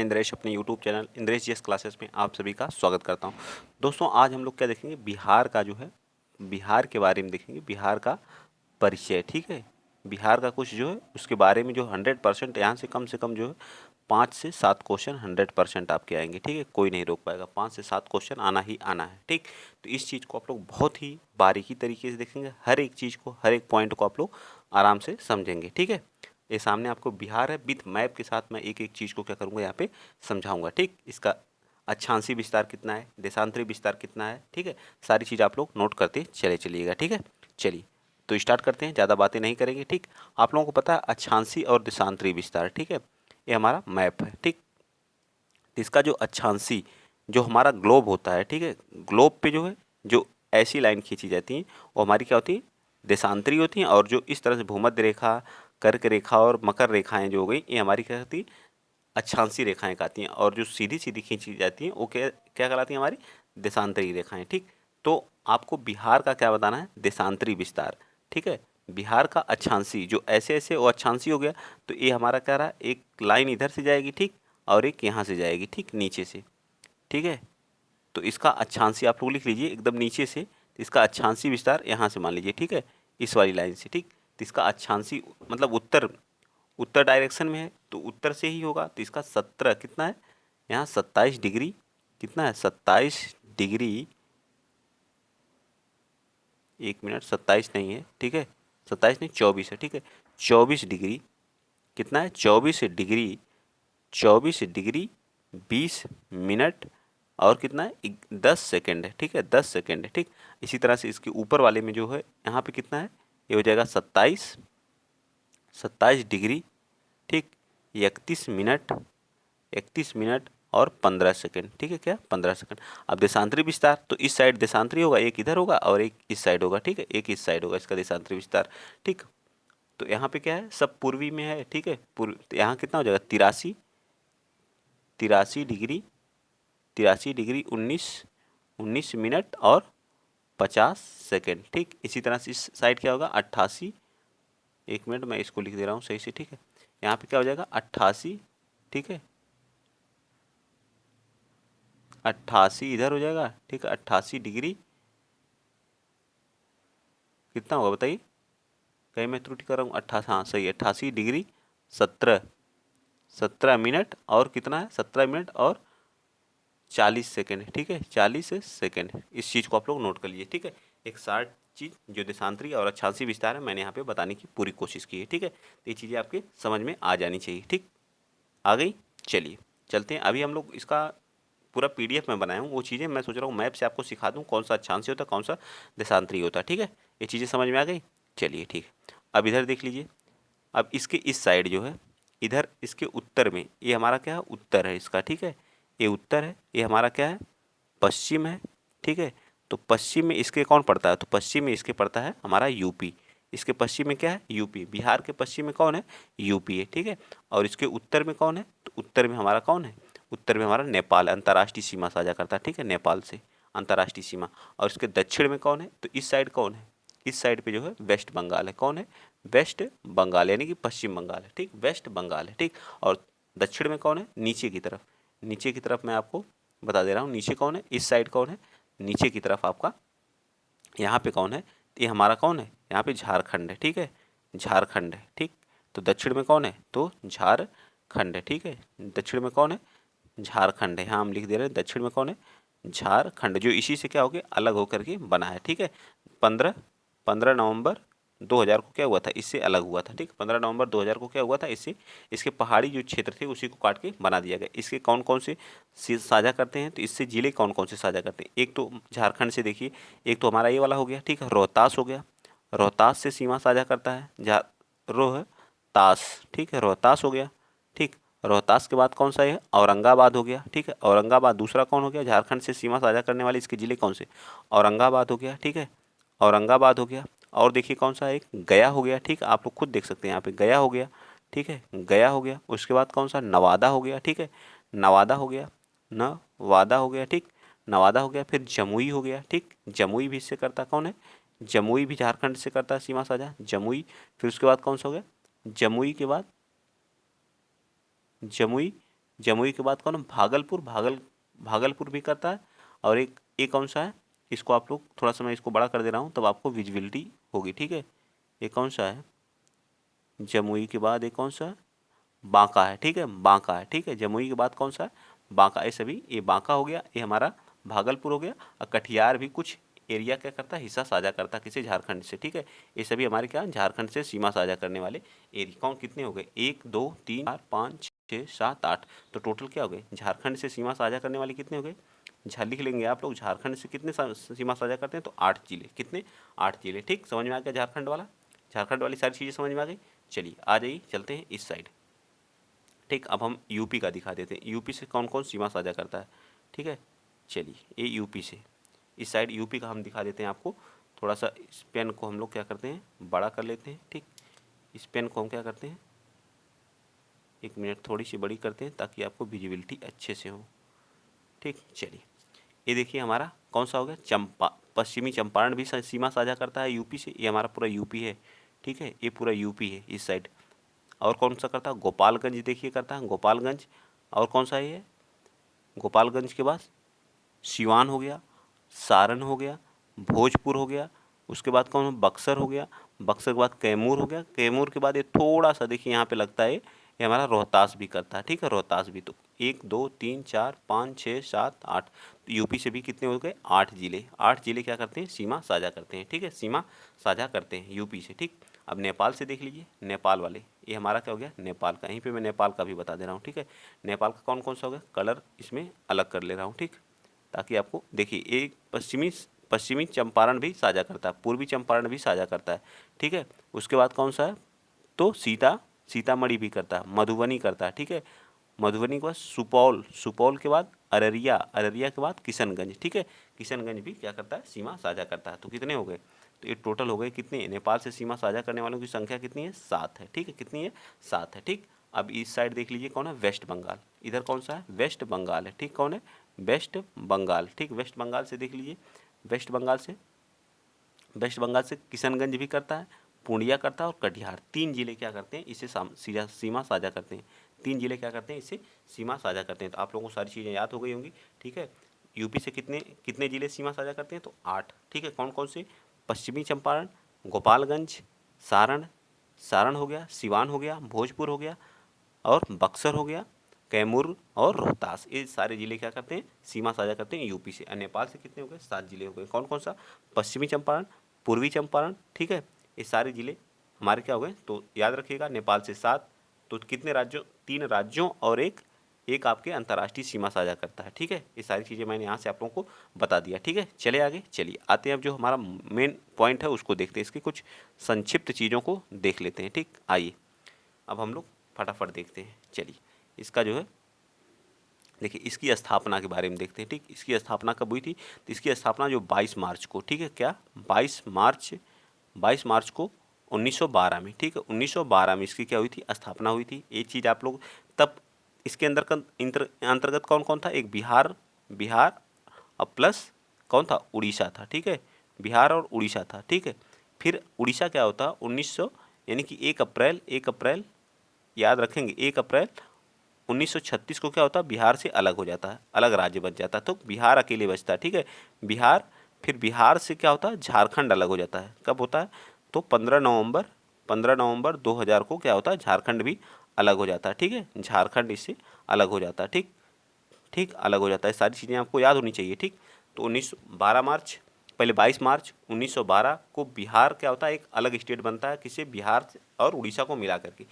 इंद्रेश अपने YouTube channel Indresh GS classes में आप सभी का स्वागत करता हूं। दोस्तों आज हम लोग क्या देखेंगे, बिहार का जो है बिहार के बारे में देखेंगे, बिहार का परिचय। ठीक है, बिहार का कुछ जो है उसके बारे में जो 100% यहाँ से कम जो है 5 से 7 क्वेश्चन 100% आपके आएंगे। ठीक है, कोई नहीं रोक पाएगा, 5 से 7 क्वेश्चन आना ही आना है। ठीक, तो इस चीज़ को आप लोग बहुत ही बारीकी तरीके से देखेंगे, हर एक चीज़ को, हर एक पॉइंट को आप लोग आराम से समझेंगे। ठीक है, ये सामने आपको बिहार है, विथ मैप के साथ मैं एक एक चीज़ को क्या करूँगा यहाँ पे समझाऊंगा। ठीक, इसका अक्षांशीय विस्तार कितना है, देशांतरी विस्तार कितना है, ठीक है, सारी चीज़ आप लोग नोट करते चलिएगा। ठीक है, चलिए तो स्टार्ट करते हैं, ज़्यादा बातें नहीं करेंगे। ठीक, आप लोगों को पता है अक्षांशीय और देशांतरी विस्तार, ठीक है, ये हमारा मैप है। ठीक, तो इसका जो अक्षांशीय जो हमारा ग्लोब होता है, ठीक है, ग्लोब पे जो है जो ऐसी लाइन खींची जाती हैं वो हमारी क्या होती है, देशांतरी होती हैं। और जो इस तरह से भूमध्य रेखा, कर्क रेखा और मकर रेखाएं जो हो गई, ये हमारी क्या होती है, अक्षांशीय रेखाएं कहती हैं। और जो सीधी सीधी खींची जाती हैं वो क्या क्या कहलाती हैं, हमारी देशांतरी रेखाएं। ठीक, तो आपको बिहार का क्या बताना है, देशांतरी विस्तार। ठीक है, बिहार का अक्षांशीय जो ऐसे ऐसे वो अक्षांशीय हो गया, तो ये हमारा क्या रहा, एक लाइन इधर से जाएगी, ठीक, और एक यहाँ से जाएगी, ठीक, नीचे से। ठीक है, तो इसका अक्षांशीय आप लोग लिख लीजिए एकदम नीचे से, तो इसका अक्षांशीय विस्तार यहाँ से मान लीजिए, ठीक है, इस वाली लाइन से। ठीक, तो इसका अक्षांशीय मतलब उत्तर उत्तर डायरेक्शन में है तो उत्तर से ही होगा, तो इसका 17 कितना है, यहाँ 27 डिग्री, कितना है 27 डिग्री, 1 मिनट, 27 नहीं है, ठीक है, 27 नहीं 24 है। ठीक है, 24 डिग्री, कितना है 24 डिग्री 20 मिनट और कितना है 10 सेकेंड है। ठीक है, 10 सेकेंड है। ठीक, इसी तरह से इसके ऊपर वाले में जो है यहाँ पे कितना है, ये हो जाएगा 27 डिग्री, ठीक, 31 मिनट और 15 सेकेंड। ठीक है, क्या 15 सेकेंड। अब देशांतरी विस्तार, तो इस साइड देशांतरी होगा, एक इधर होगा और एक इस साइड होगा। ठीक है, एक इस साइड होगा इसका देशांतरी विस्तार। ठीक, तो यहाँ पे क्या है, सब पूर्वी में है। ठीक है, पूर्व, तो यहाँ कितना हो जाएगा 83 डिग्री 19 मिनट और 50 सेकेंड। ठीक, इसी तरह से इस साइड क्या होगा 88, 1 मिनट मैं इसको लिख दे रहा हूँ सही से। ठीक है, यहाँ पे क्या हो जाएगा 88, ठीक है, 88 इधर हो जाएगा। ठीक है, 88 डिग्री कितना होगा बताइए, कहीं मैं त्रुटि कर रहा हूँ, 88, हाँ सही है, 88 डिग्री 17 मिनट और कितना है 17 मिनट और 40 सेकेंड। ठीक है, 40 सेकेंड, इस चीज़ को आप लोग नोट कर लीजिए। ठीक है, एक शार्ट चीज़ जो देशांतरी और अक्षांशीय विस्तार है मैंने यहाँ पे बताने की पूरी कोशिश की है। ठीक है, तो ये चीज़ें आपके समझ में आ जानी चाहिए। ठीक, आ गई, चलिए चलते हैं। अभी हम लोग इसका पूरा पीडीएफ में बनाया हूँ, वो चीज़ें मैं सोच रहा हूँ मैप से आपको सिखा दूँ कौन सा अक्षांशीय होता है, कौन सा देशांतरी होता है। ठीक है, ये चीज़ें समझ में आ गई, चलिए ठीक है। अब इधर देख लीजिए, अब इसके इस साइड जो है, इधर इसके उत्तर में, ये हमारा क्या है, उत्तर है इसका। ठीक है, ये उत्तर है, ये हमारा क्या है, पश्चिम है। ठीक है, तो पश्चिम में इसके कौन पड़ता है, तो पश्चिम में इसके पड़ता है हमारा यूपी। इसके पश्चिम में क्या है, यूपी। बिहार के पश्चिम में कौन है, यूपी है। ठीक है, और इसके उत्तर में कौन है, तो उत्तर में हमारा कौन है, उत्तर में हमारा नेपाल अंतर्राष्ट्रीय सीमा साझा करता है। ठीक है, नेपाल से अंतर्राष्ट्रीय सीमा। और इसके दक्षिण में कौन है, तो इस साइड कौन है, इस साइड पे जो है वेस्ट बंगाल है। कौन है, वेस्ट बंगाल, यानी कि पश्चिम बंगाल है। ठीक, वेस्ट बंगाल है। ठीक, और दक्षिण में कौन है, नीचे की तरफ, नीचे की तरफ मैं आपको बता दे रहा हूँ, नीचे कौन है, इस साइड कौन है, नीचे की तरफ आपका यहाँ पे कौन है, ये हमारा कौन है, यहाँ पे झारखंड है। ठीक है, झारखंड है। ठीक, तो दक्षिण में कौन है, तो झारखंड है। ठीक है, दक्षिण में कौन है, झारखंड है। हाँ हम लिख दे रहे हैं, दक्षिण में कौन है, झारखंड, जो इसी से क्या हो गया, अलग होकर के बना है। ठीक है, 15 नवंबर 2000 को क्या हुआ था, इससे अलग हुआ था। ठीक, 15 नवंबर 2000 को क्या हुआ था, इससे इसके पहाड़ी जो क्षेत्र थे उसी को काट के बना दिया गया। इसके कौन कौन से साझा करते हैं, तो इससे जिले कौन कौन से साझा करते हैं, एक तो झारखंड से देखिए, एक तो हमारा ये वाला हो गया। ठीक है, रोहतास हो गया, रोहतास से सीमा साझा करता है रोहतास। ठीक है, रोहतास हो गया। ठीक, रोहतास के बाद कौन सा है, औरंगाबाद हो गया। ठीक है, औरंगाबाद दूसरा कौन हो गया, झारखंड से सीमा साझा करने वाले इसके जिले कौन से, औरंगाबाद हो गया। ठीक है, औरंगाबाद हो गया। और देखिए कौन सा, एक गया हो गया। ठीक, आप लोग खुद देख सकते हैं यहाँ पे गया हो गया। ठीक है, गया हो गया। उसके बाद कौन सा, नवादा हो गया। ठीक है, नवादा हो गया, नवादा हो गया। ठीक, नवादा हो गया। फिर जमुई हो गया। ठीक, जमुई भी इससे करता कौन है, जमुई भी झारखंड से करता है सीमा साझा, जमुई। फिर उसके बाद कौन सा हो गया, जमुई के बाद जमुई जमुई के बाद कौन है? भागलपुर। भागलपुर भी करता है। और एक कौन सा है? इसको आप लोग थोड़ा सा मैं इसको बड़ा कर दे रहा हूँ तब आपको विजिबिलिटी होगी, ठीक है। ये कौन सा है? जमुई के बाद एक कौन सा है? बांका है, ठीक है, बांका है, ठीक है। जमुई के बाद कौन सा है? बांका। ये सभी, ये बांका हो गया, ये हमारा भागलपुर हो गया। और कटिहार भी कुछ एरिया क्या करता है? हिस्सा साझा करता है किसे? झारखंड से, ठीक है। ये सभी हमारे क्या, झारखंड से सीमा साझा करने वाले एरिया। कौन कितने हो गए? 1 2 3 4 5 6 7 8। तो टोटल क्या हो गए? झारखंड से सीमा साझा करने वाले कितने हो गए? लिख लेंगे आप लोग, झारखंड से कितने सीमा साझा करते हैं? तो 8 जिले। कितने? 8 जिले, ठीक। समझ में आ गया झारखंड वाला? झारखंड वाली सारी चीज़ें समझ में आ गई। चलिए आ जाइए, चलते हैं इस साइड, ठीक। अब हम यूपी का दिखा देते हैं, यूपी से कौन कौन सीमा साझा करता है, ठीक है। चलिए, ये यूपी से, इस साइड यूपी का हम दिखा देते हैं आपको। थोड़ा सा इस पेन को हम लोग क्या करते हैं? बड़ा कर लेते हैं, ठीक। इस पेन को हम क्या करते हैं? 1 मिनट, थोड़ी सी बड़ी करते हैं ताकि आपको विजिबिलिटी अच्छे से हो, ठीक। चलिए, ये देखिए हमारा कौन सा हो गया? पश्चिमी चंपारण भी सीमा साझा करता है यूपी से। ये हमारा पूरा यूपी है, ठीक है। ये पूरा यूपी है इस साइड। और कौन सा करता है? गोपालगंज, देखिए करता है गोपालगंज। और कौन सा है ये? गोपालगंज के बाद सिवान हो गया, सारण हो गया, भोजपुर हो गया। उसके बाद कौन? बक्सर हो गया। बक्सर के बाद कैमूर हो गया। कैमूर के बाद ये थोड़ा सा देखिए यहाँ पे लगता है, ये हमारा रोहतास भी करता है, ठीक है। रोहतास भी। तो 1 2 3 4 5 6 7 8। यूपी से भी कितने हो गए? 8 जिले। 8 जिले क्या करते हैं? सीमा साझा करते हैं, ठीक है। सीमा साझा करते हैं यूपी से, ठीक। अब नेपाल से देख लीजिए, नेपाल वाले, ये हमारा क्या हो गया? नेपाल का। यहीं पे मैं नेपाल का भी बता दे रहा हूँ, ठीक है। नेपाल का कौन कौन सा हो गया? कलर इसमें अलग कर ले रहा हूँ, ठीक, ताकि आपको देखिए। एक पश्चिमी चंपारण भी साझा करता है, पूर्वी चंपारण भी साझा करता है, ठीक है। उसके बाद कौन सा है? तो सीतामढ़ी भी करता है, मधुबनी करता है, ठीक है। मधुबनी के बाद सुपौल के बाद अररिया के बाद किशनगंज, ठीक है। किशनगंज भी क्या करता है? सीमा साझा करता है। तो कितने हो गए? तो ये टोटल हो गए कितने? नेपाल से सीमा साझा करने वालों की संख्या कितनी है? 7 है, ठीक है। कितनी है? 7 है, ठीक। अब इस साइड देख लीजिए, कौन है? वेस्ट बंगाल। इधर कौन सा है? वेस्ट बंगाल है, ठीक। कौन है? वेस्ट बंगाल, ठीक। वेस्ट बंगाल से देख लीजिए, वेस्ट बंगाल से किशनगंज भी करता है, पूर्णिया करता है और कटिहार। 3 जिले क्या करते हैं? इससे सीमा साझा करते हैं। 3 जिले क्या करते हैं? इससे सीमा साझा करते हैं। तो आप लोगों को सारी चीज़ें याद हो गई होंगी, ठीक है। यूपी से कितने कितने जिले सीमा साझा करते हैं? तो 8, ठीक है। कौन कौन से? पश्चिमी चंपारण, गोपालगंज, सारण सारण हो गया, सिवान हो गया, भोजपुर हो गया और बक्सर हो गया, कैमूर और रोहतास। ये सारे जिले क्या करते हैं? सीमा साझा करते हैं यूपी से। और नेपाल से कितने हो गए? 7 जिले हो गए। कौन कौन सा? पश्चिमी चंपारण, पूर्वी चंपारण, ठीक है। ये सारे जिले हमारे क्या हो गए? तो याद रखिएगा, नेपाल से 7। तो कितने राज्यों? 3 राज्यों और एक आपके अंतर्राष्ट्रीय सीमा साझा करता है, ठीक है। ये सारी चीज़ें मैंने यहाँ से आप लोगों को बता दिया, ठीक है। चले आगे, चलिए आते हैं अब जो हमारा मेन पॉइंट है उसको देखते हैं। इसकी कुछ संक्षिप्त चीज़ों को देख लेते हैं, ठीक। आइए अब हम लोग फटाफट देखते हैं। चलिए, इसका जो है देखिए, इसकी स्थापना के बारे में देखते हैं, ठीक। इसकी स्थापना कब हुई थी? तो इसकी स्थापना जो 22 मार्च को, ठीक है। क्या? 22 मार्च को 1912 में, ठीक है। 1912 में इसकी क्या हुई थी? स्थापना हुई थी। एक चीज़ आप लोग तब इसके अंतर्गत कौन कौन था? एक बिहार और प्लस कौन था? उड़ीसा था, ठीक है। बिहार और उड़ीसा था, ठीक है। फिर उड़ीसा क्या होता? 1900 यानी कि 1 अप्रैल याद रखेंगे, 1 अप्रैल 1936 को क्या होता है? बिहार से अलग हो जाता है, अलग राज्य बन जाता है। तो बिहार अकेले बचता है, ठीक है। बिहार, फिर बिहार से क्या होता है? झारखंड अलग हो जाता है। कब होता है? तो 15 नवंबर 2000 को क्या होता है? झारखंड भी अलग हो जाता है, ठीक है। झारखंड इससे अलग हो जाता है, ठीक, ठीक, अलग हो जाता है। सारी चीज़ें आपको याद होनी चाहिए, ठीक। तो 12 मार्च, पहले 22 मार्च 1912 को बिहार क्या होता है? एक अलग स्टेट बनता है, किसे? बिहार और उड़ीसा को मिला करके।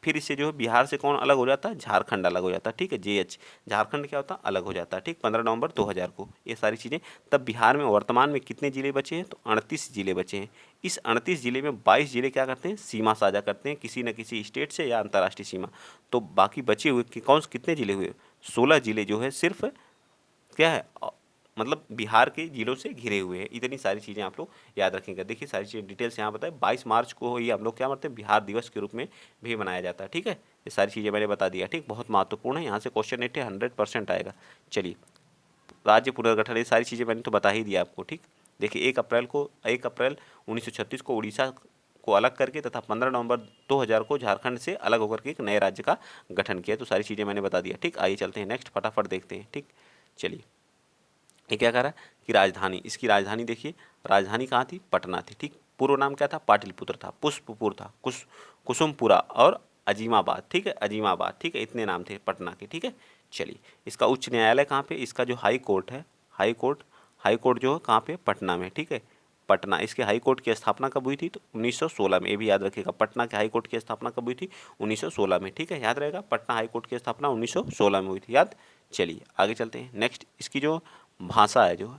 फिर इससे जो है बिहार से कौन अलग हो जाता है? झारखंड अलग हो जाता है, ठीक है। झारखंड क्या होता है? अलग हो जाता है, ठीक। 15 नवंबर 2000 को ये सारी चीज़ें। तब बिहार में वर्तमान में कितने जिले बचे हैं? तो 38 जिले बचे हैं। इस 38 जिले में 22 जिले क्या करते हैं? सीमा साझा करते हैं किसी न किसी स्टेट से या अंतर्राष्ट्रीय सीमा। तो बाकी बचे हुए कितने जिले हुए? 16 जिले जो है सिर्फ क्या है? मतलब बिहार के जिलों से घिरे हुए हैं। इतनी सारी चीज़ें आप लोग याद रखेंगे। देखिए सारी चीज़ें डिटेल्स यहाँ बताए। 22 मार्च को ये हम लोग क्या मानते हैं? बिहार दिवस के रूप में भी मनाया जाता है, ठीक है। ये सारी चीज़ें मैंने बता दिया, ठीक। बहुत महत्वपूर्ण है, यहाँ से क्वेश्चन 100% आएगा। चलिए, राज्य पुनर्गठन, ये सारी चीज़ें मैंने तो बता ही दिया आपको, ठीक। देखिए 1 अप्रैल 1936 को उड़ीसा को अलग करके तथा 15 नवंबर 2000 को झारखंड से अलग होकर के एक नए राज्य का गठन किया। तो सारी चीज़ें मैंने बता दिया, ठीक। आइए चलते हैं नेक्स्ट, फटाफट देखते हैं, ठीक। चलिए, ये क्या कह रहा है कि राजधानी, इसकी राजधानी देखिए, राजधानी कहाँ थी, पटना थी, ठीक। पूर्व नाम क्या था, पाटलिपुत्र था, पुष्पपुर था, कुसुमपुरा और अजीमाबाद, ठीक है, अजीमाबाद, ठीक है, इतने नाम थे पटना के, ठीक है। चलिए, इसका उच्च न्यायालय कहाँ पे, इसका जो हाई कोर्ट है, हाई कोर्ट जो है कहाँ पे, पटना में, ठीक है, पटना। इसके हाई कोर्ट की स्थापना कब हुई थी, तो 1916 में। ये भी याद रखिएगा, पटना के हाई कोर्ट की स्थापना कब हुई थी, 1916 में, ठीक है, याद रहेगा, पटना हाई कोर्ट की स्थापना 1916 में हुई थी, याद। चलिए आगे चलते हैं नेक्स्ट, इसकी जो भाषा है, जो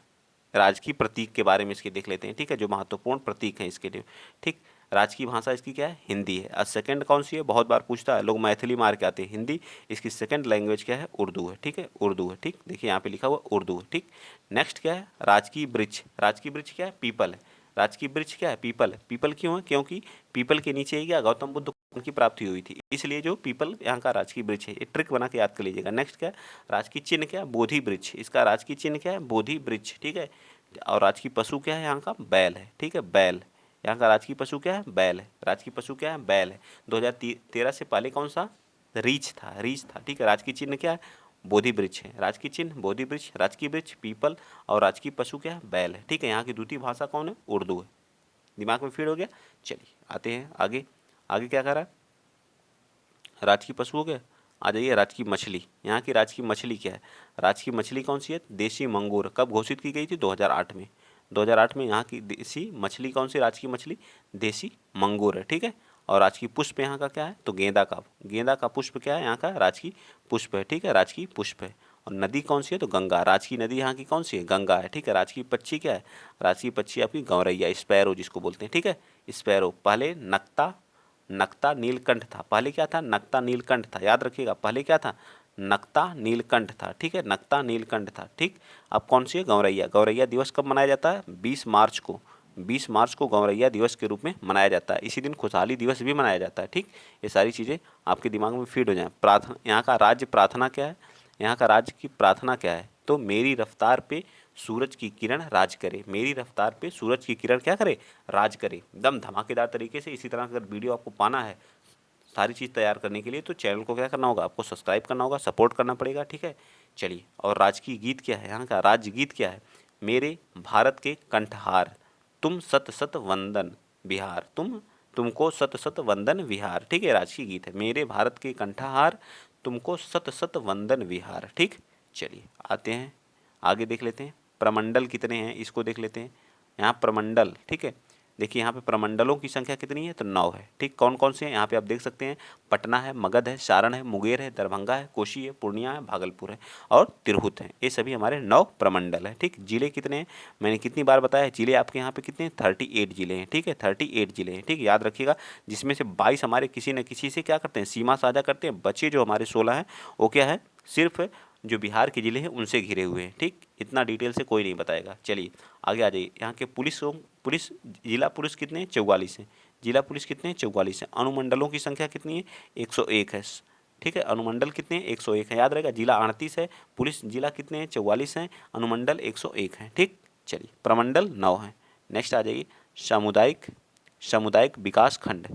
राजकीय प्रतीक के बारे में इसके देख लेते हैं, ठीक है, जो महत्वपूर्ण प्रतीक हैं इसके लिए, ठीक। राजकीय भाषा इसकी क्या है, हिंदी है। और सेकंड कौन सी है, बहुत बार पूछता है, लोग मैथिली मार के आते हैं, हिंदी। इसकी सेकंड लैंग्वेज क्या है, उर्दू है, ठीक है, उर्दू है, ठीक। देखिए यहाँ पे लिखा हुआ उर्दू है, ठीक। नेक्स्ट क्या है, राजकीय वृक्ष, राजकीय वृक्ष क्या है, पीपल है। राजकीय वृक्ष क्या है, पीपल है। पीपल क्यों है, क्योंकि पीपल के नीचे ही क्या गौतम बुद्ध की प्राप्ति हुई थी, इसलिए जो पीपल यहाँ का राजकीय वृक्ष है। ये ट्रिक बना के याद कर लीजिएगा। नेक्स्ट क्या है, राजकीय चिन्ह क्या है, बोधि वृक्ष, इसका राजकीय चिन्ह क्या है, बोधि वृक्ष, ठीक है। और राजकीय पशु क्या है, यहाँ का बैल है, ठीक है, बैल। यहाँ का राजकीय पशु क्या है, बैल है। राजकीय पशु क्या है, बैल है। 2013 से पहले कौन सा, रीछ था, ठीक है। राजकीय चिन्ह क्या है, बोधि वृक्ष है। राजकीय चिन्ह बोधि वृक्ष, राजकीय वृक्ष पीपल, और राजकीय पशु क्या है, बैल है, ठीक है। यहाँ की द्वितीय भाषा कौन है, उर्दू है। दिमाग में फीड हो गया। चलिए आते हैं आगे, आगे क्या कर रहा है, राजकीय पशु हो गया। आ जाइए राजकीय मछली, यहाँ की राजकीय मछली क्या है, राजकीय मछली कौन सी है, देसी मंगूर। कब घोषित की गई थी, 2008 में। 2008 में यहाँ की देसी मछली कौन सी, राजकीय मछली देसी मंगूर है, ठीक है। और राजकीय पुष्प यहाँ का क्या है, तो गेंदा का पुष्प क्या है, यहाँ का राजकीय पुष्प है, ठीक है, राजकीय पुष्प है। और नदी कौन सी है, तो गंगा। राजकीय नदी यहाँ की कौन सी है, गंगा है, ठीक है। राजकीय पक्षी क्या है, राजकीय पक्षी आपकी गौरैया, स्पैरो जिसको बोलते हैं, ठीक है, स्पैरो। पहले नक्ता नीलकंठ था, पहले क्या था, नक्ता नीलकंठ था, याद रखिएगा, पहले क्या था, नक्ता नीलकंठ था, ठीक है, नक्ता नीलकंठ था, ठीक। अब कौन सी है, गौरैया। गौरैया दिवस कब मनाया जाता है, 20 मार्च को। 20 मार्च को गौरैया दिवस के रूप में मनाया जाता है। इसी दिन खुशहाली दिवस भी मनाया जाता है, ठीक। ये सारी चीज़ें आपके दिमाग में फीड हो जाएं। प्रार्थना, यहाँ का राज्य प्रार्थना क्या है, यहाँ का राज्य की प्रार्थना क्या है, तो मेरी रफ्तार पे सूरज की किरण राज करे। मेरी रफ्तार पे सूरज की किरण क्या करे, राज करे, एकदम धमाकेदार तरीके से। इसी तरह अगर वीडियो आपको पाना है सारी चीज़ तैयार करने के लिए, तो चैनल को क्या करना होगा, आपको सब्सक्राइब करना होगा, सपोर्ट करना पड़ेगा, ठीक है। चलिए, और राजकीय गीत क्या है, यहाँ का राज्य गीत क्या है, मेरे भारत के कंठहार, तुम सत सत वंदन बिहार, तुमको सत सत वंदन विहार, ठीक है, राजकीय गीत है। मेरे भारत के कंठहार, तुमको सत सत वंदन विहार, ठीक। चलिए आते हैं आगे, देख लेते हैं प्रमंडल कितने हैं, इसको देख लेते हैं। यहाँ प्रमंडल, ठीक है, देखिए यहाँ पे प्रमंडलों की संख्या कितनी है, तो 9 है, ठीक। कौन कौन से हैं, यहाँ पे आप देख सकते हैं, पटना है, मगध है, सारण है, मुंगेर है, दरभंगा है, कोशी है, पूर्णिया है, भागलपुर है और तिरहुत है। ये सभी हमारे 9 प्रमंडल है, ठीक। जिले कितने हैं, मैंने कितनी बार बताया, जिले आपके यहाँ पे कितने हैं, 38 जिले हैं, ठीक है, 38 जिले हैं, ठीक। याद रखिएगा, जिसमें से 22 हमारे किसी न किसी से क्या करते हैं, सीमा साझा करते हैं। बचे जो हमारे 16 हैं वो क्या है, सिर्फ जो बिहार के ज़िले हैं उनसे घिरे हुए हैं, ठीक। इतना डिटेल से कोई नहीं बताएगा। चलिए आगे आ जाइए, यहाँ के पुलिस जिला पुलिस कितने हैं, 44 हैं। जिला पुलिस कितने हैं, 44 हैं। अनुमंडलों की संख्या कितनी है, 101 है, ठीक है। अनुमंडल कितने हैं, 101 है, याद रहेगा। जिला 38 है, पुलिस जिला कितने हैं, 44 हैं, अनुमंडल 101 हैं, ठीक। चलिए, प्रमंडल 9 हैं। नेक्स्ट आ जाइए, सामुदायिक विकास खंड।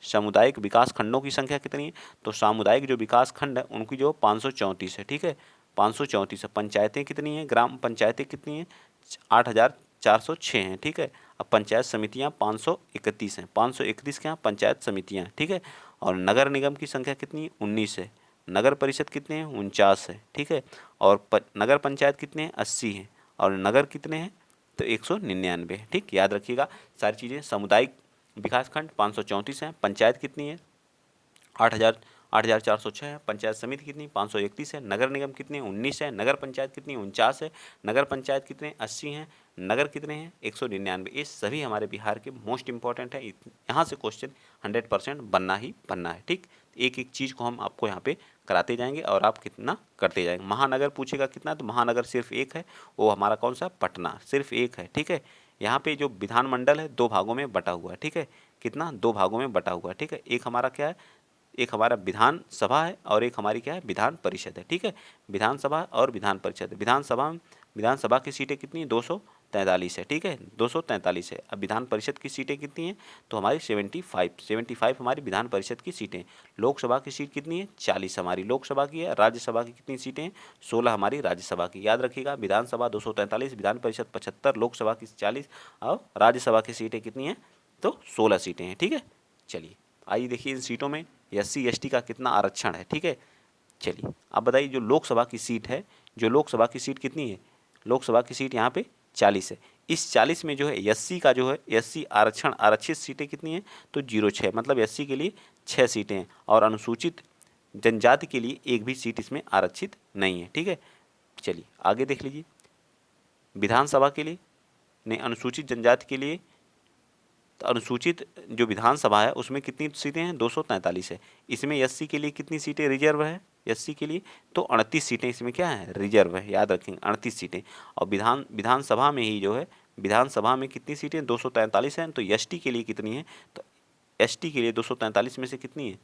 सामुदायिक विकास खंडों की संख्या कितनी है, तो सामुदायिक जो विकास खंड है उनकी जो 534 है, ठीक है, 534 है। पंचायतें कितनी हैं, ग्राम पंचायतें कितनी हैं, 8406 हैं, ठीक है। अब पंचायत समितियां 531 हैं, 531 के यहाँ पंचायत समितियां हैं, ठीक है। और नगर निगम की संख्या कितनी है, 19 है। नगर परिषद कितने हैं, 49 है, ठीक है। और नगर पंचायत कितने हैं, 80 हैं। और नगर कितने हैं, तो 199 है, ठीक। याद रखिएगा सारी चीज़ें। सामुदायिक विकासखंड 534 हैं, पंचायत कितनी है, 8406 है, पंचायत समिति कितनी 531 है, नगर निगम कितने 19 है, नगर पंचायत कितनी 49 है, नगर पंचायत कितने 80 हैं, नगर कितने हैं 199। ये सभी हमारे बिहार के मोस्ट इंपॉर्टेंट है। यहाँ से क्वेश्चन 100% बनना ही बनना है, ठीक। एक एक चीज़ को हम आपको यहाँ पे कराते जाएंगे और आप कितना करते जाएंगे। महानगर पूछेगा कितना, तो महानगर सिर्फ एक है, वो हमारा कौन सा, पटना, सिर्फ एक है, ठीक है। यहाँ पे जो विधानमंडल है 2 भागों में बटा हुआ है, ठीक है। कितना, 2 भागों में बटा हुआ है, ठीक है। एक हमारा क्या है, एक हमारा विधान सभा है और एक हमारी क्या है, विधान परिषद है, ठीक है। विधानसभा और विधान परिषद। विधानसभा की सीटें कितनी है, 243 है, ठीक है, 243 है। अब विधान परिषद की सीटें कितनी हैं, तो हमारी 75 हमारी विधान परिषद की सीटें। लोकसभा की सीट कितनी है, 40 हमारी लोकसभा की है। राज्यसभा की कितनी सीटें हैं, 16 हमारी राज्यसभा की। याद रखिएगा, विधानसभा 243, विधान परिषद 75, लोकसभा की 40 और राज्यसभा की सीटें कितनी हैं, तो 16 सीटें हैं, ठीक है। चलिए आइए देखिए इन सीटों में SC ST का कितना आरक्षण है, ठीक है। चलिए अब बताइए जो लोकसभा की सीट है, जो लोकसभा की सीट कितनी है, लोकसभा की सीट यहाँ पे 40 है। इस 40 में जो है SC का जो है SC आरक्षण आरक्षित सीटें कितनी हैं, तो 06, मतलब SC के लिए 6 सीटें हैं और अनुसूचित जनजाति के लिए एक भी सीट इसमें आरक्षित नहीं है, ठीक है। चलिए आगे देख लीजिए, विधानसभा के लिए नहीं, अनुसूचित जनजाति के लिए, तो अनुसूचित जो विधानसभा है उसमें कितनी सीटें हैं, 243 है। इसमें SC के लिए कितनी सीटें रिजर्व है, SC के लिए तो 38 सीटें इसमें क्या है, रिजर्व है। याद रखेंगे 38 सीटें। और विधानसभा में ही जो है, विधानसभा में कितनी सीटें, 243 हैं। तो ST के लिए कितनी है, तो ST के लिए 243 में से कितनी है,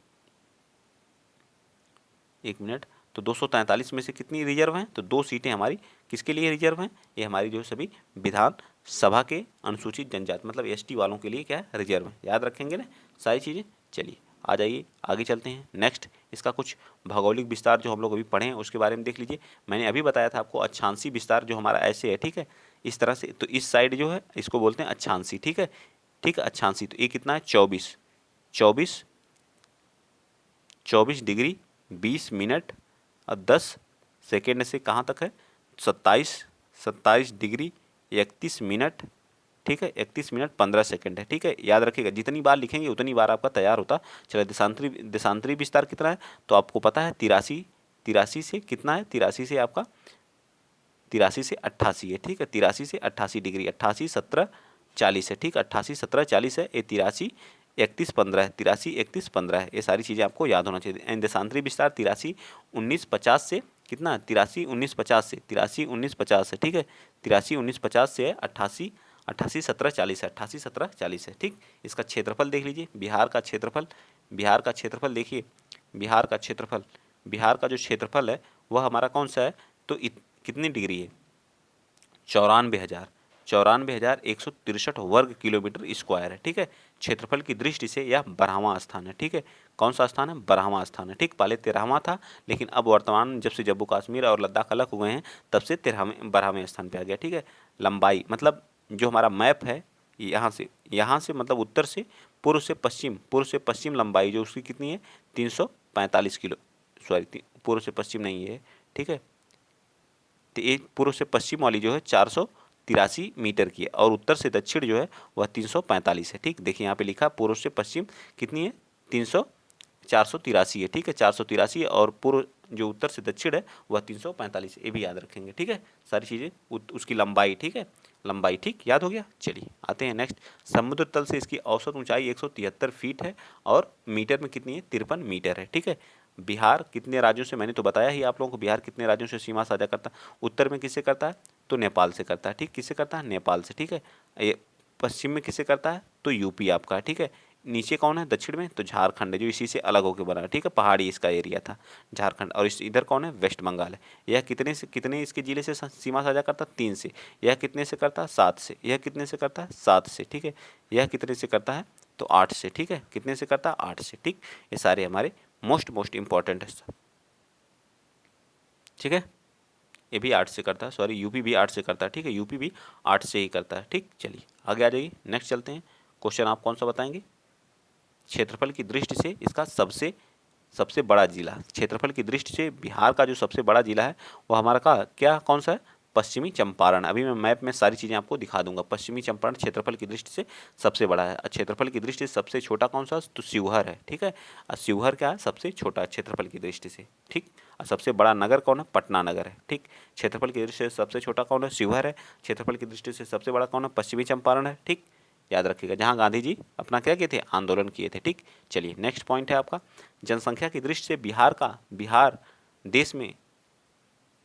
एक मिनट, तो 243 में से कितनी रिजर्व हैं, तो 2 सीटें हमारी किसके लिए रिजर्व हैं, ये हमारी जो सभी विधान सभा के अनुसूचित जनजाति मतलब ST वालों के लिए क्या है, रिजर्व है। याद रखेंगे ना सारी चीज़ें। चलिए आ जाइए आगे चलते हैं। नेक्स्ट इसका कुछ भौगोलिक विस्तार जो हम लोग अभी पढ़े हैं उसके बारे में देख लीजिए। मैंने अभी बताया था आपको अक्षांशीय विस्तार जो हमारा ऐसे है, ठीक है, इस तरह से। तो इस साइड जो है इसको बोलते हैं अक्षांशीय, ठीक है, ठीक है, अक्षांशीय। तो ये कितना है, 24 डिग्री 20 मिनट और 10 सेकेंड से कहाँ तक है, 27 डिग्री 31 मिनट, ठीक है, 31 मिनट 15 सेकेंड है, ठीक है। याद रखिएगा जितनी बार लिखेंगे उतनी बार आपका तैयार होता चलो। देशांतरी विस्तार कितना है, तो आपको पता है 83 से कितना है, 83 से आपका 83 से 88 है, ठीक है, 83 से 88 डिग्री, 88 17 40 है, ठीक, 88 17 40 है। ये 83 31 15 है, 83 31 15 है। ये सारी चीज़ें आपको याद होना चाहिए। एंड देशांतरी विस्तार 83 19 50 से कितना है, 83 19 50 से, 83 19 50 है, ठीक है, 83 19 50 से है 88 17 40 है, 88 17 40 है, ठीक। इसका क्षेत्रफल देख लीजिए, बिहार का क्षेत्रफल देखिए, बिहार का जो क्षेत्रफल है वह हमारा कौन सा है, तो कितनी डिग्री है, 94,163 वर्ग किलोमीटर स्क्वायर है, ठीक है। क्षेत्रफल की दृष्टि से यह 12वां स्थान है, ठीक है। कौन सा स्थान है, 12वां स्थान है, ठीक। पहले 13वां था, लेकिन अब वर्तमान जब से जम्मू कश्मीर और लद्दाख अलग हुए हैं तब से 12वें स्थान पे आ गया, ठीक है। लंबाई मतलब जो हमारा मैप है, यहाँ से मतलब उत्तर से पूर्व से पश्चिम लंबाई जो उसकी कितनी है, 345 किलो, सॉरी पूर्व से पश्चिम नहीं है, ठीक है। तो एक पूर्व से पश्चिम वाली जो है 483 मीटर की है और उत्तर से दक्षिण जो है वह 345 है, ठीक। देखिए यहाँ पे लिखा पूर्व से पश्चिम कितनी है, 483 है, ठीक है, 483 है और पूर्व जो उत्तर से दक्षिण है वह 345 है। ये भी याद रखेंगे, ठीक है, सारी चीज़ें उसकी लंबाई, ठीक है, लंबाई, ठीक, याद हो गया। चलिए आते हैं नेक्स्ट। समुद्र तल से इसकी औसत ऊंचाई 173 फीट है और मीटर में कितनी है, 53 मीटर है, ठीक है। बिहार कितने राज्यों से, मैंने तो बताया ही आप लोगों को, बिहार कितने राज्यों से सीमा साझा करता है, उत्तर में किससे करता है, तो नेपाल से करता है, ठीक, किससे करता है, नेपाल से, ठीक है। ये पश्चिम में किससे करता है, तो यूपी आपका, ठीक है। नीचे कौन है, दक्षिण में, तो झारखंड है जो इसी से अलग होकर बना है, ठीक है, पहाड़ी इसका एरिया था झारखंड। और इस इधर कौन है, वेस्ट बंगाल है। यह कितने इसके जिले से सीमा साझा करता है, 3 से। यह कितने से करता है, 7 से। यह कितने से करता है, 7 से, ठीक है। यह कितने से करता है, तो 8 से, ठीक है, कितने से करता है, 8 से, ठीक। ये सारे हमारे मोस्ट इंपॉर्टेंट है, ठीक है। ये भी 8 से करता है, सॉरी यूपी भी 8 से करता है, ठीक है, यूपी भी 8 से ही करता है, ठीक। चलिए आगे आ जाइए, नेक्स्ट चलते हैं। क्वेश्चन आप कौन सा बताएंगे, क्षेत्रफल की दृष्टि से इसका सबसे बड़ा जिला, क्षेत्रफल की दृष्टि से बिहार का जो सबसे बड़ा जिला है वो हमारा का क्या, कौन सा है, पश्चिमी चंपारण। अभी मैं मैप में सारी चीज़ें आपको दिखा दूंगा। पश्चिमी चंपारण क्षेत्रफल की दृष्टि से सबसे बड़ा है। क्षेत्रफल की दृष्टि से सबसे छोटा कौन सा, तो शिवहर है, ठीक है। और शिवहर क्या है, सबसे छोटा क्षेत्रफल की दृष्टि से, ठीक। और सबसे बड़ा नगर कौन है, पटना नगर है, ठीक। क्षेत्रफल की दृष्टि से सबसे छोटा कौन है, शिवहर है। क्षेत्रफल की दृष्टि से सबसे बड़ा कौन है, पश्चिमी चंपारण है, ठीक। याद रखिएगा, जहाँ गांधी जी अपना क्या किए थे, आंदोलन किए थे, ठीक। चलिए नेक्स्ट पॉइंट है आपका, जनसंख्या की दृष्टि से बिहार देश में,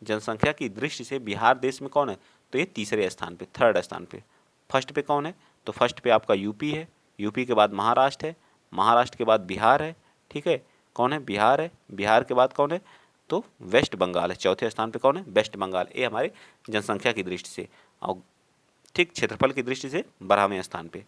जनसंख्या की दृष्टि से बिहार देश में कौन है, तो ये तीसरे स्थान पे, थर्ड स्थान पे। फर्स्ट पे कौन है, तो फर्स्ट पे आपका यूपी है, यूपी के बाद महाराष्ट्र है, महाराष्ट्र के बाद बिहार है, ठीक है। कौन है, बिहार है, बिहार के बाद कौन है, तो वेस्ट बंगाल है। चौथे स्थान पे कौन है, वेस्ट बंगाल। ये हमारे जनसंख्या की दृष्टि से। और ठीक। क्षेत्रफल की दृष्टि से 12वें स्थान पे।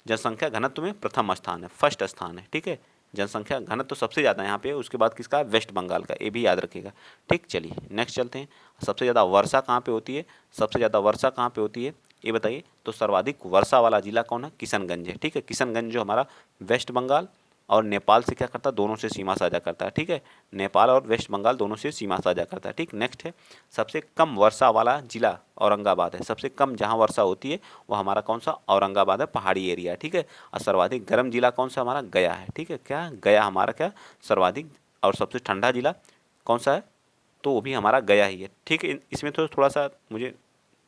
जनसंख्या घनत्व में प्रथम स्थान है, फर्स्ट स्थान है, ठीक है। जनसंख्या घनत्व सबसे ज़्यादा यहाँ पे, उसके बाद किसका, वेस्ट बंगाल का, ये भी याद रखिएगा, ठीक। चलिए नेक्स्ट चलते हैं। सबसे ज़्यादा वर्षा कहाँ पे होती है, सबसे ज़्यादा वर्षा कहाँ पे होती है ये बताइए। तो सर्वाधिक वर्षा वाला जिला कौन है, किशनगंज है, ठीक है। किशनगंज जो हमारा वेस्ट बंगाल और नेपाल से क्या करता है, दोनों से सीमा साझा करता है, ठीक है। नेपाल और वेस्ट बंगाल दोनों से सीमा साझा करता है, ठीक। नेक्स्ट है, सबसे कम वर्षा वाला जिला औरंगाबाद है। सबसे कम जहाँ वर्षा होती है वो हमारा कौन सा, औरंगाबाद है, पहाड़ी एरिया है, ठीक है। और सर्वाधिक गर्म जिला कौन सा, हमारा गया है, ठीक है। क्या, गया हमारा क्या सर्वाधिक, और सबसे ठंडा जिला कौन सा है, तो वो भी हमारा गया ही है, ठीक है। इसमें तो थोड़ा सा मुझे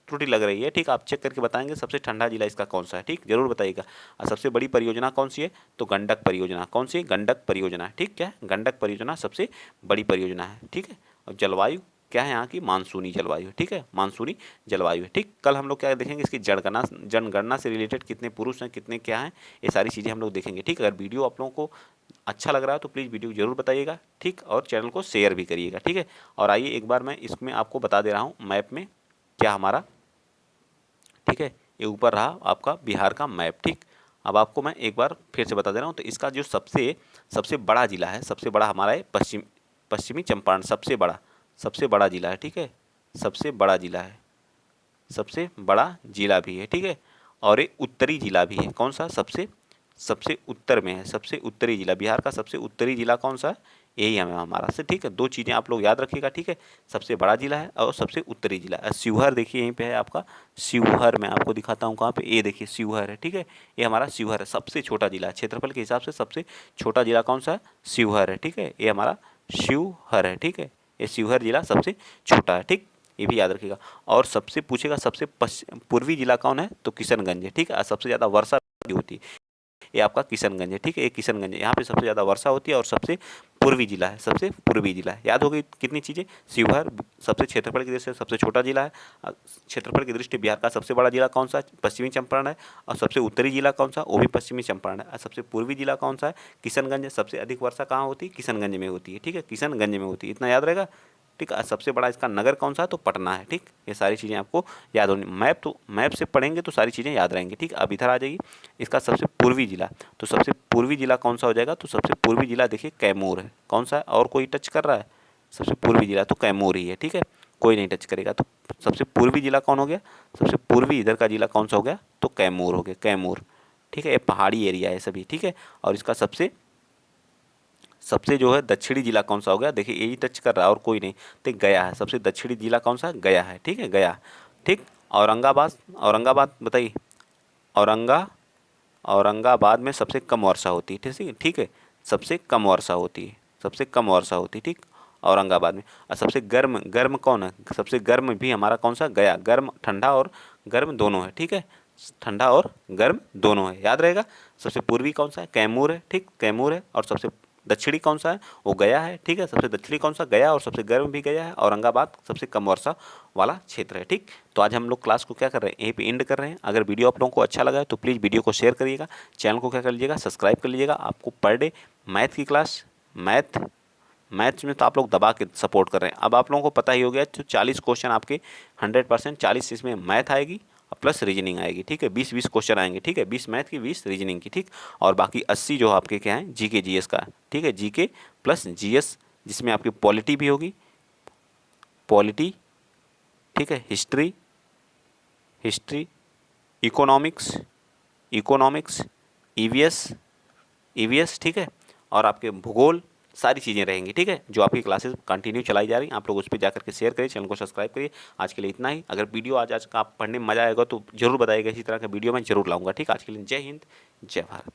त्रुटि लग रही है, ठीक। आप चेक करके बताएंगे सबसे ठंडा जिला इसका कौन सा है, ठीक, जरूर बताइएगा। और सबसे बड़ी परियोजना कौन सी है, तो गंडक परियोजना। कौन सी, गंडक परियोजना, ठीक। क्या है, गंडक परियोजना सबसे बड़ी परियोजना है, ठीक है। और जलवायु क्या है यहाँ की, मानसूनी जलवायु है, ठीक है, मानसूनी जलवायु है, ठीक। कल हम लोग क्या देखेंगे, इसकी जनगणना से रिलेटेड कितने पुरुष हैं, कितने क्या हैं, ये सारी चीज़ें हम लोग देखेंगे, ठीक। अगर वीडियो आप लोगों को अच्छा लग रहा है तो प्लीज़ वीडियो जरूर बताइएगा, ठीक। और चैनल को शेयर भी करिएगा, ठीक है। और आइए एक बार मैं इसमें आपको बता दे रहा हूँ मैप में क्या हमारा, ठीक है। ये ऊपर रहा आपका बिहार का मैप, ठीक। अब आपको मैं एक बार फिर से बता दे रहा हूँ। तो इसका जो सबसे सबसे बड़ा जिला है, सबसे बड़ा हमारा है पश्चिमी चंपारण, सबसे बड़ा जिला है, ठीक है। सबसे बड़ा जिला है, सबसे बड़ा जिला भी है, ठीक है। और एक उत्तरी जिला भी है, कौन सा, सबसे सबसे उत्तर में है, सबसे उत्तरी जिला, बिहार का सबसे उत्तरी जिला कौन सा है, यही हमें हमारा से, ठीक है। दो चीज़ें आप लोग याद रखिएगा, ठीक है। सबसे बड़ा जिला है और सबसे उत्तरी जिला है। शिवहर देखिए यहीं पे है आपका, शिवहर मैं आपको दिखाता हूँ कहाँ पे, ये देखिए शिवहर है, ठीक है। ये हमारा शिवहर है, सबसे छोटा जिला है, क्षेत्रफल के हिसाब से सबसे छोटा जिला कौन सा है, शिवहर है, ठीक है। ये हमारा शिवहर है, ठीक है। ये शिवहर जिला सबसे छोटा है, ठीक। ये भी याद रखिएगा। और सबसे पूछेगा सबसे पूर्वी जिला कौन है, तो किशनगंज है, ठीक है। सबसे ज़्यादा वर्षा भी होती है, ये आपका किशनगंज है, ठीक है। ये किशनगंज है, यहाँ पे सबसे ज़्यादा वर्षा होती है और सबसे पूर्वी जिला है, सबसे पूर्वी जिला है। याद हो गई कितनी चीज़ें। शिवहर सबसे क्षेत्रफल की दृष्टि से सबसे छोटा जिला है, क्षेत्रफल की दृष्टि बिहार का सबसे बड़ा जिला कौन सा है, पश्चिमी चंपारण है। और सबसे उत्तरी जिला कौन सा, वो भी पश्चिमी चंपारण है। और सबसे पूर्वी जिला कौन सा है, किशनगंज है। सबसे अधिक वर्षा कहाँ होती है, किशनगंज में होती है, ठीक है, किशनगंज में होती है, इतना याद रहेगा, ठीक है। सबसे बड़ा इसका नगर कौन सा है, तो पटना है, ठीक। ये सारी चीज़ें आपको याद होनी, मैप से पढ़ेंगे तो सारी चीज़ें याद रहेंगी, ठीक। अब इधर आ जाइए, इसका सबसे पूर्वी जिला, तो सबसे पूर्वी जिला कौन सा हो जाएगा, तो सबसे पूर्वी जिला देखिए कैमूर है, कौन सा है, और कोई टच कर रहा है, सबसे पूर्वी जिला तो कैमूर ही है, ठीक है, कोई नहीं टच करेगा। तो सबसे पूर्वी जिला कौन हो गया, सबसे पूर्वी इधर का जिला कौन सा हो गया, तो कैमूर हो गया, कैमूर, ठीक है। ये पहाड़ी एरिया है सभी, ठीक है। और इसका सबसे सबसे जो है दक्षिणी जिला कौन सा हो गया, देखिए यही टच कर रहा है और कोई नहीं, तो गया है। सबसे दक्षिणी जिला कौन सा, गया है, ठीक है, गया, ठीक। औरंगाबाद, औरंगाबाद बताइए, औरंगाबाद में सबसे कम वर्षा होती है, ठीक है, ठीक है। सबसे कम वर्षा होती है, सबसे कम वर्षा होती है, ठीक, औरंगाबाद में। और सबसे गर्म, गर्म कौन है, सबसे गर्म भी हमारा कौन सा, गया, गर्म, ठंडा और गर्म दोनों है, ठीक है, ठंडा और गर्म दोनों है, याद रहेगा। सबसे पूर्वी कौन सा है, कैमूर है, ठीक, कैमूर है। और सबसे दक्षिणी कौन सा है, वो गया है, ठीक है। सबसे दक्षिणी कौन सा, गया, और सबसे गर्म भी गया है। औरंगाबाद सबसे कम वर्षा वाला क्षेत्र है, ठीक। तो आज हम लोग क्लास को क्या कर रहे हैं, यहीं पे एंड कर रहे हैं। अगर वीडियो आप लोगों को अच्छा लगा है तो प्लीज़ वीडियो को शेयर करिएगा, चैनल को क्या कर लीजिएगा, सब्सक्राइब कर लीजिएगा। आपको पर डे मैथ की क्लास, मैथ्स में तो आप लोग दबा के सपोर्ट कर रहे हैं। अब आप लोगों को पता ही हो गया, तो 40 क्वेश्चन आपके 100%, 40 इसमें मैथ आएगी और प्लस रीजनिंग आएगी, ठीक है। 20-20 क्वेश्चन आएंगे, ठीक है, 20 मैथ की, 20 रीजनिंग की, ठीक। और बाकी 80 जो आपके क्या है, जीके जीएस का, ठीक है, जीके प्लस जीएस, जिसमें आपकी पॉलिटी भी होगी, पॉलिटी, ठीक है, हिस्ट्री, इकोनॉमिक्स, ईवीएस, ठीक है। और आपके भूगोल, सारी चीज़ें रहेंगी, ठीक है। जो आपकी क्लासेस कंटिन्यू चलाई जा रही हैं, आप लोग उस पर जाकर के शेयर करिए, चैनल को सब्सक्राइब करिए। आज के लिए इतना ही। अगर वीडियो आज का आप पढ़ने में मज़ा आएगा तो जरूर बताइएगा, इसी तरह का वीडियो मैं जरूर लाऊंगा, ठीक। आज के लिए जय हिंद, जय भारत।